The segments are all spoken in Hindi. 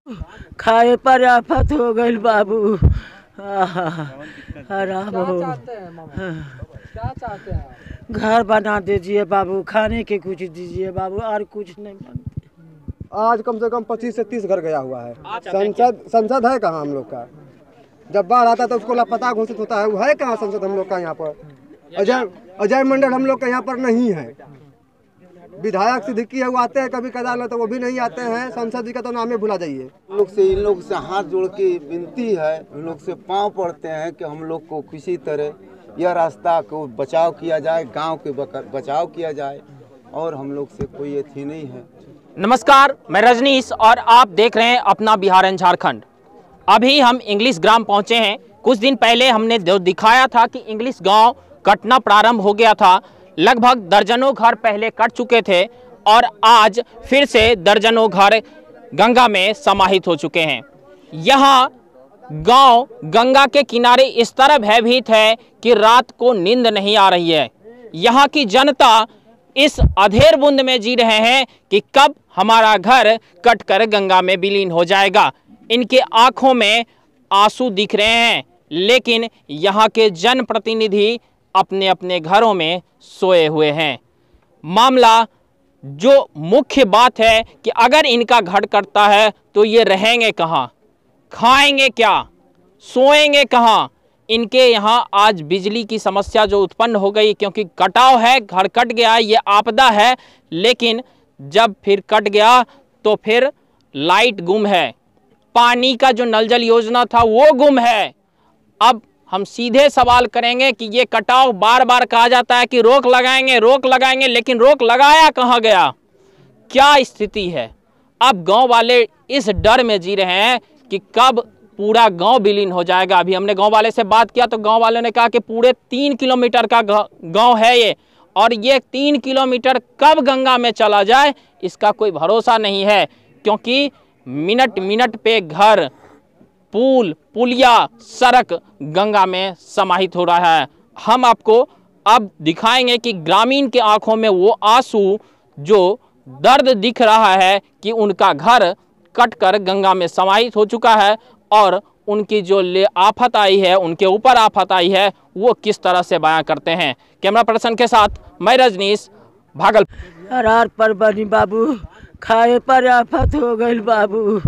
खाए पर आफत हो गई बाबू। आराम हो। क्या चाहते हैं? घर बना दीजिए बाबू, खाने के कुछ दीजिए बाबू, और कुछ नहीं मांगते। आज कम से कम 25 से 30 घर गया हुआ है। संसद है कहाँ हम लोग का? जब बाढ़ आता है तो उसको लापता घोषित होता है। वो है कहाँ संसद हम लोग का? यहाँ पर अजय मंडल हम लोग का यहाँ पर नहीं है। विधायक सिद्दीकी है, वो आते हैं कभी कदार, तो वो भी नहीं आते हैं। संसद जी का तो नाम ही भुला जाइए। इन लोग से हाथ जोड़ के विनती है, इन लोग से पांव पड़ते हैं कि हम लोग को किसी तरह यह रास्ता को बचाव किया जाए, गांव के बचाव किया जाए, और हम लोग से कोई अथी नहीं है। नमस्कार, मैं रजनीश और आप देख रहे हैं अपना बिहार एंड झारखंड। अभी हम इंग्लिश ग्राम पहुंचे हैं। कुछ दिन पहले हमने दिखाया था कि इंग्लिश गांव कटना प्रारंभ हो गया था। लगभग दर्जनों घर पहले कट चुके थे और आज फिर से दर्जनों घर गंगा में समाहित हो चुके हैं। यहाँ गांव गंगा के किनारे इस तरह भयभीत है कि रात को नींद नहीं आ रही है। यहाँ की जनता इस अधेर बुंद में जी रहे हैं कि कब हमारा घर कटकर गंगा में विलीन हो जाएगा। इनके आंखों में आंसू दिख रहे हैं, लेकिन यहाँ के जनप्रतिनिधि अपने अपने घरों में सोए हुए हैं। मामला जो मुख्य बात है कि अगर इनका घर कटता है तो ये रहेंगे कहाँ, खाएंगे क्या, सोएंगे कहाँ। इनके यहाँ आज बिजली की समस्या जो उत्पन्न हो गई, क्योंकि कटाव है, घर कट गया, ये आपदा है। लेकिन जब फिर कट गया तो फिर लाइट गुम है, पानी का जो नल जल योजना था वो गुम है। अब हम सीधे सवाल करेंगे कि ये कटाव बार बार कहा जाता है कि रोक लगाएंगे, लेकिन रोक लगाया कहाँ गया, क्या स्थिति है। अब गांव वाले इस डर में जी रहे हैं कि कब पूरा गांव विलीन हो जाएगा। अभी हमने गांव वाले से बात किया तो गांव वाले ने कहा कि पूरे 3 किलोमीटर का गांव है ये, और ये 3 किलोमीटर कब गंगा में चला जाए इसका कोई भरोसा नहीं है, क्योंकि मिनट मिनट पे घर, पुल, पुलिया, सड़क गंगा में समाहित हो रहा है। हम आपको अब दिखाएंगे कि ग्रामीण के आंखों में वो आंसू, जो दर्द दिख रहा है कि उनका घर कटकर गंगा में समाहित हो चुका है, और उनकी जो आफत आई है, उनके ऊपर आफत आई है, वो किस तरह से बयां करते हैं। कैमरा पर्सन के साथ मैं रजनीश, भागलपुर। अरार पर बनी बाबू, खाए पर आफत हो गई बाबू।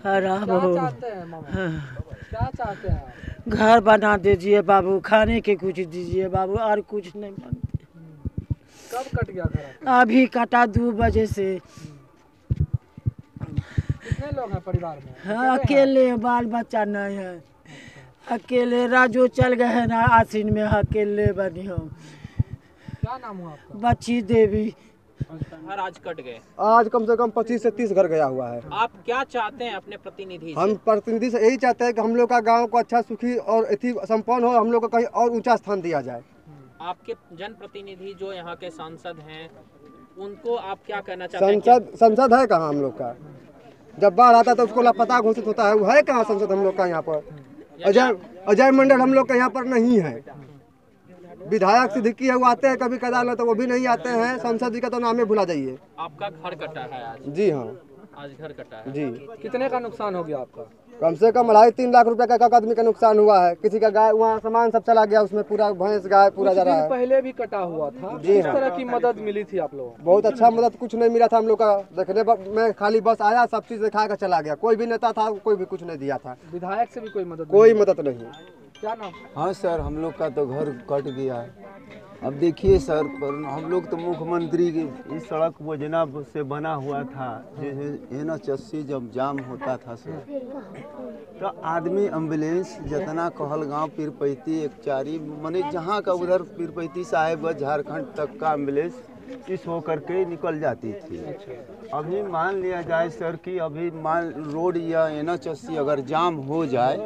आराम हो। क्या चाहते हैं? घर बना दीजिए बाबू, खाने के कुछ दीजिए बाबू, और कुछ नहीं मांगते। कब कट गया घर? अभी कटा 2 बजे से। कितने लोग हैं परिवार में? हाँ, अकेले, बाल बच्चा नहीं है। अकेले राजू चल गए हैं ना, आसीन में अकेले बनी हो। क्या नाम हुआ आपका? बच्ची देवी। घर आज कट गए। आज कम से कम 25 से 30 घर गया हुआ है। आप क्या चाहते हैं अपने प्रतिनिधि से? हम प्रतिनिधि से यही चाहते हैं कि हम लोग का गांव को अच्छा, सुखी और अति संपन्न हो, हम लोग को कहीं और ऊंचा स्थान दिया जाए। आपके जनप्रतिनिधि जो यहाँ के सांसद हैं, उनको आप क्या कहना चाहते हैं? संसद है कहाँ हम लोग का? जब बाढ़ आता है तो उसको लापता घोषित होता है। वो है कहाँ संसद हम लोग का? यहाँ पर अजय मंडल हम लोग का यहाँ पर नहीं है। विधायक सिद्दीकी है, वो आते हैं कभी कदार, तो वो भी नहीं आते हैं। संसद जी का तो नाम ही भुला जाइए। आपका घर कटा है आज? जी हाँ, आज घर कटा है जी। कितने का नुकसान हो गया आपका? कम से कम 2.5-3 लाख रुपए का एक आदमी का नुकसान हुआ है। किसी का गाय, वहाँ सामान सब चला गया, उसमें पूरा भैंस गाय पूरा जा रहा है। पहले भी कटा हुआ था। जी किस हाँ। तरह की मदद मिली थी आप लोगों को? बहुत अच्छा मदद कुछ नहीं मिला था हम लोग का। देखने में खाली बस आया, सब चीज दिखा कर चला गया। कोई भी नेता था, कोई भी कुछ नहीं दिया था। विधायक से भी कोई मदद नहीं। क्या नाम? हाँ सर, हम लोग का तो घर कट गया है। अब देखिए सर, पर हम लोग तो मुख्यमंत्री की इस सड़क योजना से बना हुआ था, NH80 जब जाम होता था सर, तो आदमी एम्बुलेंस जितना कहल गाँव पीरपैती, एकचारी, माने जहाँ का उधर पीरपैती साहेब झारखंड तक का एम्बुलेंस इस होकर के निकल जाती थी। अभी मान लिया जाए सर कि अभी रोड या NH80 अगर जाम हो जाए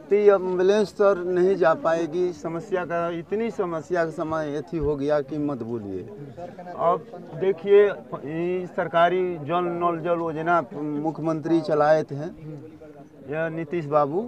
तो ये एम्बुलेंस सर नहीं जा पाएगी। समस्या का इतनी समस्या का समय ऐसी हो गया कि मत बोलिए। अब देखिए, सरकारी जल नल जल योजना मुख्यमंत्री चलाए थे, यह नीतीश बाबू,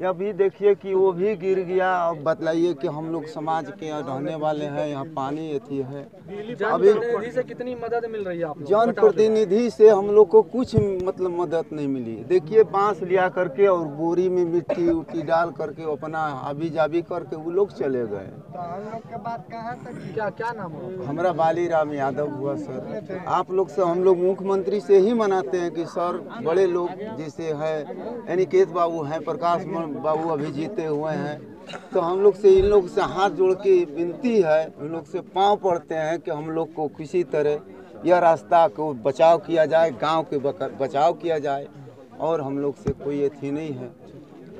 अभी देखिए कि वो भी गिर गया। अब बतलाइए कि हम लोग समाज के रहने वाले हैं, यहाँ पानी अथी है। जनप्रतिनिधि से कितनी मदद मिल रही है आप लोग? जनप्रतिनिधि से हम लोग को कुछ मतलब मदद नहीं मिली। देखिए बांस लिया करके और बोरी में मिट्टी उट्टी डाल करके अपना हाबी जाबी करके वो लोग चले गए। तो हम लोग के बात कहाँ तक? क्या नाम है? हमारा बाली राम यादव हुआ सर। आप लोग से हम लोग मुख्यमंत्री से ही मनाते हैं कि सर बड़े लोग जैसे है अनिकेत बाबू हैं, प्रकाश बाबू अभी जीते हुए हैं, तो हम लोग से इन लोग से हाथ जोड़ के विनती है, इन लोग से पांव पड़ते हैं कि हम लोग को किसी तरह यह रास्ता को बचाव किया जाए, गांव के बचाव किया जाए। और हम लोग से कोई अथी नहीं है।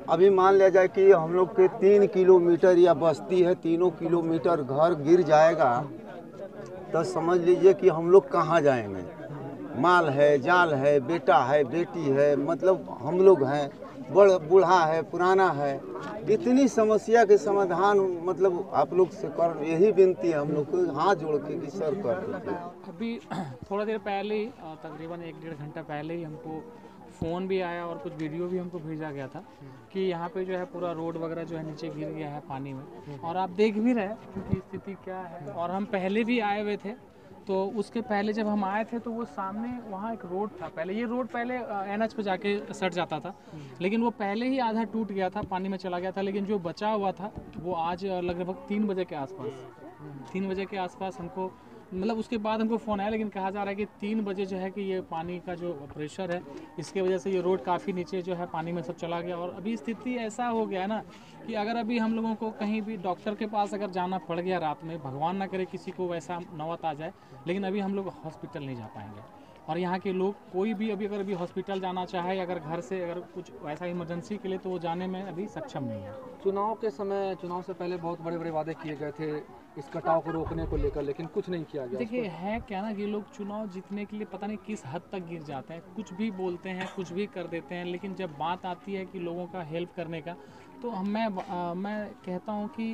अभी मान लिया जाए कि हम लोग के 3 किलोमीटर या बस्ती है, 3 किलोमीटर घर गिर जाएगा तो समझ लीजिए कि हम लोग कहाँ जाएंगे। माल है, जाल है, बेटा है, बेटी है, मतलब हम लोग हैं, बूढ़ा है, पुराना है। इतनी समस्या के समाधान मतलब आप लोग से कर यही विनती है हम लोग को हाथ जोड़ के कि सर कर दीजिए। अभी थोड़ा देर पहले ही तकरीबन 1-1.5 घंटा पहले ही हमको फ़ोन भी आया और कुछ वीडियो भी हमको भेजा गया था कि यहाँ पे जो है पूरा रोड वगैरह जो है नीचे गिर गया है पानी में। और आप देख भी रहे हैं कि स्थिति क्या है। और हम पहले भी आए हुए थे, तो उसके पहले जब हम आए थे तो वो सामने वहाँ एक रोड था। पहले ये रोड पहले NH पे जाके सट जाता था, लेकिन वो पहले ही आधा टूट गया था, पानी में चला गया था। लेकिन जो बचा हुआ था वो आज लगभग 3 बजे के आसपास हमको मतलब उसके बाद हमको फ़ोन आया, लेकिन कहा जा रहा है कि 3 बजे जो है कि ये पानी का जो प्रेशर है इसके वजह से ये रोड काफ़ी नीचे जो है पानी में सब चला गया। और अभी स्थिति ऐसा हो गया है ना कि अगर अभी हम लोगों को कहीं भी डॉक्टर के पास अगर जाना पड़ गया रात में, भगवान ना करे किसी को वैसा नौबत आ जाए, लेकिन अभी हम लोग हॉस्पिटल नहीं जा पाएंगे। और यहाँ के लोग कोई भी अभी हॉस्पिटल जाना चाहे, अगर घर से अगर कुछ वैसा इमरजेंसी के लिए, तो वो जाने में अभी सक्षम नहीं है। चुनाव के समय, चुनाव से पहले बहुत बड़े बड़े वादे किए गए थे इस कटाव को रोकने को लेकर, लेकिन कुछ नहीं किया गया। देखिए है क्या ना कि लोग चुनाव जीतने के लिए पता नहीं किस हद तक गिर जाते हैं, कुछ भी बोलते हैं, कुछ भी कर देते हैं, लेकिन जब बात आती है कि लोगों का हेल्प करने का, तो मैं कहता हूँ कि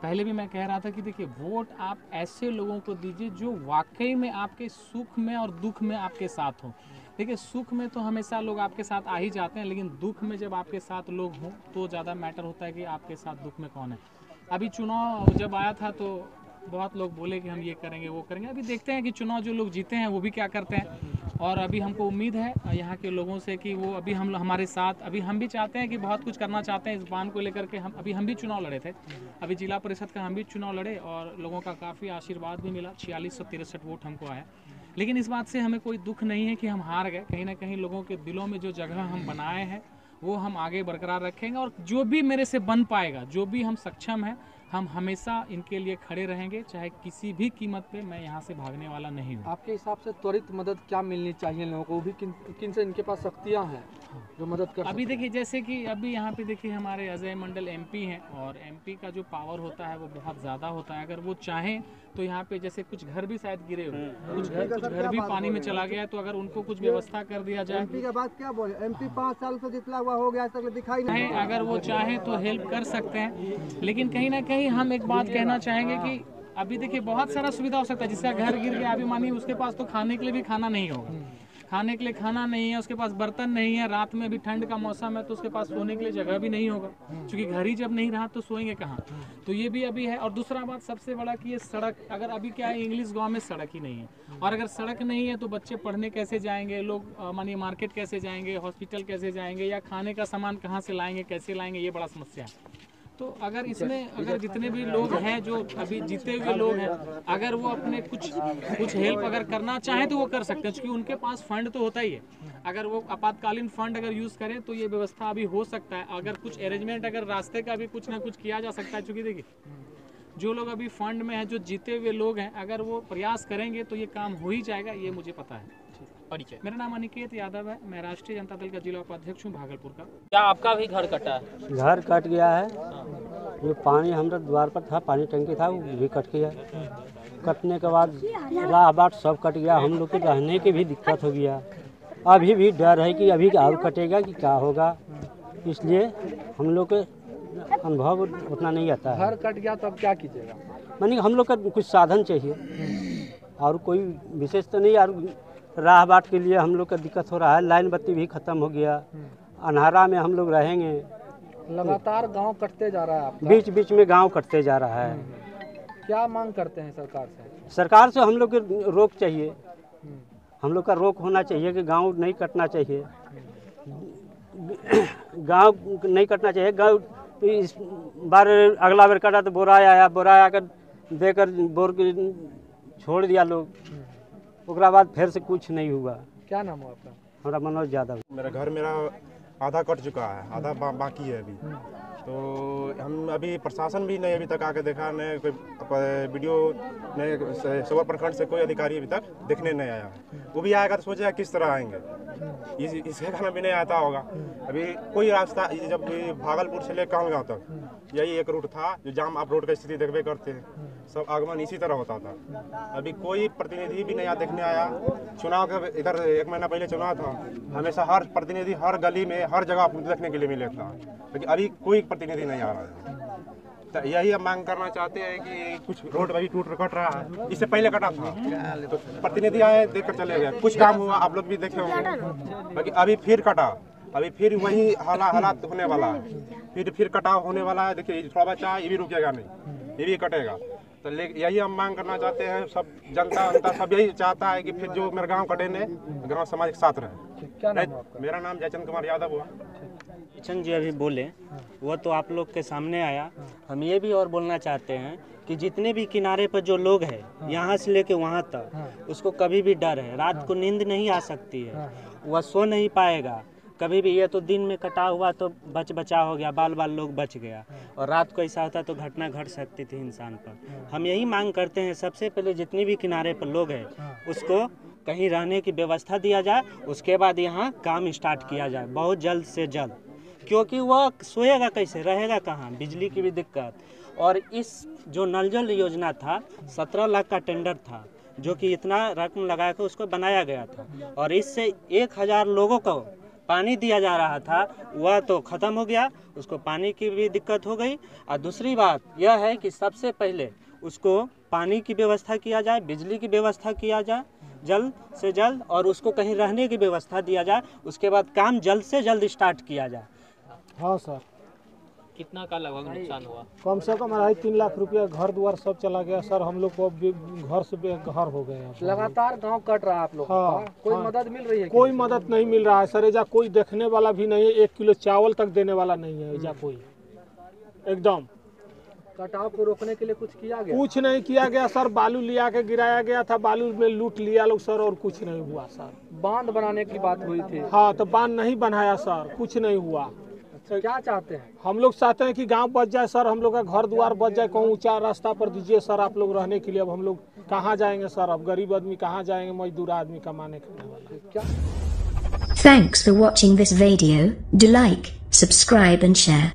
पहले भी मैं कह रहा था कि देखिए वोट आप ऐसे लोगों को दीजिए जो वाकई में आपके सुख में और दुख में आपके साथ हों। देखिए सुख में तो हमेशा लोग आपके साथ आ ही जाते हैं, लेकिन दुख में जब आपके साथ लोग हों तो ज़्यादा मैटर होता है कि आपके साथ दुख में कौन है। अभी चुनाव जब आया था तो बहुत लोग बोले कि हम ये करेंगे वो करेंगे। अभी देखते हैं कि चुनाव जो लोग जीते हैं वो भी क्या करते हैं। और अभी हमको उम्मीद है यहाँ के लोगों से कि वो अभी हमारे साथ, अभी हम भी चाहते हैं कि बहुत कुछ करना चाहते हैं इस बांध को लेकर के। हम भी चुनाव लड़े थे, अभी जिला परिषद का हम भी चुनाव लड़े और लोगों का काफ़ी आशीर्वाद भी मिला, 4663 वोट हमको आया। लेकिन इस बात से हमें कोई दुख नहीं है कि हम हार गए। कहीं ना कहीं लोगों के दिलों में जो जगह हम बनाए हैं वो हम आगे बरकरार रखेंगे। और जो भी मेरे से बन पाएगा, जो भी हम सक्षम हैं, हम हमेशा इनके लिए खड़े रहेंगे, चाहे किसी भी कीमत पे। मैं यहाँ से भागने वाला नहीं हूँ। आपके हिसाब से त्वरित मदद क्या मिलनी चाहिए लोगों को? भी किन से इनके पास शक्तियाँ हैं जो मदद कर? अभी देखिए जैसे कि अभी यहाँ पे देखिए हमारे अजय मंडल MP हैं, और MP का जो पावर होता है वो बहुत ज़्यादा होता है। अगर वो चाहें तो यहाँ पे जैसे कुछ घर भी शायद गिरे हुए, कुछ घर भी पानी में चला गया, तो अगर उनको कुछ व्यवस्था कर दिया जाए। MP का बात क्या बोले? MP 5 साल से जितना हुआ हो गया, आज तक दिखाई नहीं। अगर वो चाहें तो हेल्प कर सकते हैं। लेकिन कहीं ना कहीं हम एक बात कहना चाहेंगे कि अभी देखिए बहुत सारा सुविधा हो सकता है। जिसका घर गिर गया, अभी मानिए उसके पास तो खाने के लिए भी खाना नहीं होगा, खाने के लिए खाना नहीं है, उसके पास बर्तन नहीं है, रात में भी ठंड का मौसम है तो उसके पास सोने के लिए जगह भी नहीं होगा, क्योंकि घर ही जब नहीं रहा तो सोएंगे कहाँ। तो ये भी अभी है। और दूसरा बात सबसे बड़ा कि ये सड़क, अगर अभी क्या है इंग्लिश गांव में सड़क ही नहीं है, और अगर सड़क नहीं है तो बच्चे पढ़ने कैसे जाएंगे, लोग मानिए मार्केट कैसे जाएंगे, हॉस्पिटल कैसे जाएंगे, या खाने का सामान कहाँ से लाएंगे, कैसे लाएंगे, ये बड़ा समस्या है। तो अगर इसमें अगर जितने भी लोग हैं जो अभी जीते हुए लोग हैं, अगर वो अपने कुछ हेल्प अगर करना चाहें तो वो कर सकते हैं, क्योंकि उनके पास फंड तो होता ही है। अगर वो आपातकालीन फंड अगर यूज़ करें तो ये व्यवस्था अभी हो सकता है। अगर कुछ अरेंजमेंट अगर रास्ते का भी कुछ ना कुछ किया जा सकता है, क्योंकि देखिए जो लोग अभी फंड में हैं, जो जीते हुए लोग हैं, अगर वो प्रयास करेंगे तो ये काम हो ही जाएगा, ये मुझे पता है। परिचय, मेरा नाम अनिकेत यादव है, मैं राष्ट्रीय जनता दल का जिला उपाध्यक्ष हूँ भागलपुर का। क्या आपका भी घर कटा है? घर कट गया है। ये पानी हमारे द्वार पर था, पानी टंकी था, वो भी कट गया। कटने के बाद राह बाट सब कट गया, हम लोग के रहने की भी दिक्कत हो गया। अभी भी डर है कि अभी और कटेगा कि क्या होगा, इसलिए हम लोग के अनुभव उतना नहीं आता है। घर कट गया तो अब क्या कीजिएगा? मानी हम लोग का कुछ साधन चाहिए और कोई विशेष तो नहीं। और राह बाट के लिए हम लोग का दिक्कत हो रहा है, लाइन बत्ती भी ख़त्म हो गया, अंधारा में हम लोग रहेंगे लगातार गांव कटते जा रहा है आपका। बीच बीच में गांव कटते जा रहा है। क्या मांग करते हैं सरकार से? सरकार से हम लोग के रोक चाहिए, हम लोग का रोक होना चाहिए कि गांव नहीं कटना चाहिए, गांव नहीं कटना चाहिए। गांव इस बार अगला बार कटा तो बोरा आकर देकर बोर छोड़ दिया लोग, उसके बाद फिर से कुछ नहीं हुआ। क्या नाम है आपका? हमारा मनोज यादव। मेरा आधा कट चुका है, आधा बाकी है अभी। तो हम अभी प्रशासन भी नहीं अभी तक आके देखा, नहीं कोई वीडियो नहीं, सवर प्रखंड से कोई अधिकारी अभी तक देखने नहीं आया। वो भी आएगा तो सोचेगा किस तरह आएंगे, इसके कारण भी नहीं आता होगा। अभी कोई रास्ता, जब भागलपुर से लेकर गाँव तक यही एक रूट था जो जाम, आप रोड की स्थिति देखबे करते हैं, सब आगमन इसी तरह होता था। अभी कोई प्रतिनिधि भी नहीं देखने आया। चुनाव के इधर 1 महीना पहले चुनाव था, हमेशा हर प्रतिनिधि हर गली में हर जगह देखने के लिए मिले था, लेकिन अभी कोई प्रतिनिधि नहीं आ रहा है। तो यही हम मांग करना चाहते हैं कि कुछ रोड अभी कट रहा है, इससे पहले कटा था तो प्रतिनिधि आए देख कर चले गए, कुछ काम हुआ, आप लोग भी देखे होंगे। बाकी अभी फिर कटा, अभी फिर वही हालात होने वाला है, फिर कटाव होने वाला है। देखिए थोड़ा बच्चा है, ये भी रुकेगा नहीं, ये भी कटेगा। तो यही हम मांग करना चाहते हैं, सब जनता सब यही चाहता है कि फिर जो मेरा गांव कटे ने, गांव समाज के साथ रहे। क्या नाम है आपका? मेरा नाम जयचंद कुमार यादव हुआ। किशन जी अभी बोले वो तो आप लोग के सामने आया। हम ये भी और बोलना चाहते हैं कि जितने भी किनारे पर जो लोग हैं यहाँ से लेके वहाँ तक, उसको कभी भी डर है, रात को नींद नहीं आ सकती है, वह सो नहीं पाएगा कभी भी। ये तो दिन में कटा हुआ तो बचा हो गया, बाल लोग बच गया, और रात को ऐसा होता तो घटना घट सकती थी इंसान पर। हम यही मांग करते हैं, सबसे पहले जितनी भी किनारे पर लोग हैं उसको कहीं रहने की व्यवस्था दिया जाए, उसके बाद यहाँ काम स्टार्ट किया जाए बहुत जल्द से जल्द, क्योंकि वह सोएगा कैसे, रहेगा कहाँ, बिजली की भी दिक्कत। और इस जो नल जल योजना था 17 लाख का टेंडर था, जो कि इतना रकम लगा कर उसको बनाया गया था, और इससे 1000 लोगों को पानी दिया जा रहा था, वह तो ख़त्म हो गया, उसको पानी की भी दिक्कत हो गई। और दूसरी बात यह है कि सबसे पहले उसको पानी की व्यवस्था किया जाए, बिजली की व्यवस्था किया जाए जल्द से जल्द, और उसको कहीं रहने की व्यवस्था दिया जाए, उसके बाद काम जल्द से जल्द स्टार्ट किया जाए। हाँ सर। कितना का लगभग नुकसान हुआ? कम से कम 2.5-3 लाख रुपया, घर द्वार सब चला गया सर। हम लोग को घर से बेघर हो गए हैं। लगातार गांव कट रहा है आप लोग। हाँ, कोई मदद मिल रही है? कोई मदद नहीं मिल रहा है सर। एजा कोई देखने वाला भी नहीं है, 1 किलो चावल तक देने वाला नहीं है एजा कोई। एकदम कटाव को रोकने के लिए कुछ किया गया? कुछ नहीं किया गया सर। बालू लिया के गिराया गया था, बालू में लूट लिया लोग सर, और कुछ नहीं हुआ सर। बांध बनाने की बात हुई थी। हाँ, तो बांध नहीं बनाया सर, कुछ नहीं हुआ। क्या चाहते हैं? हम लोग चाहते हैं कि गांव बच जाए सर, हम लोग का घर द्वार बच जाए, कहूँ ऊंचा रास्ता पर दीजिए सर आप लोग रहने के लिए। अब हम लोग कहाँ जाएंगे सर? अब गरीब आदमी कहाँ जाएंगे, मजदूर आदमी कमाने खाने वाला। क्या? Thanks for watching this video. Do like, subscribe and share.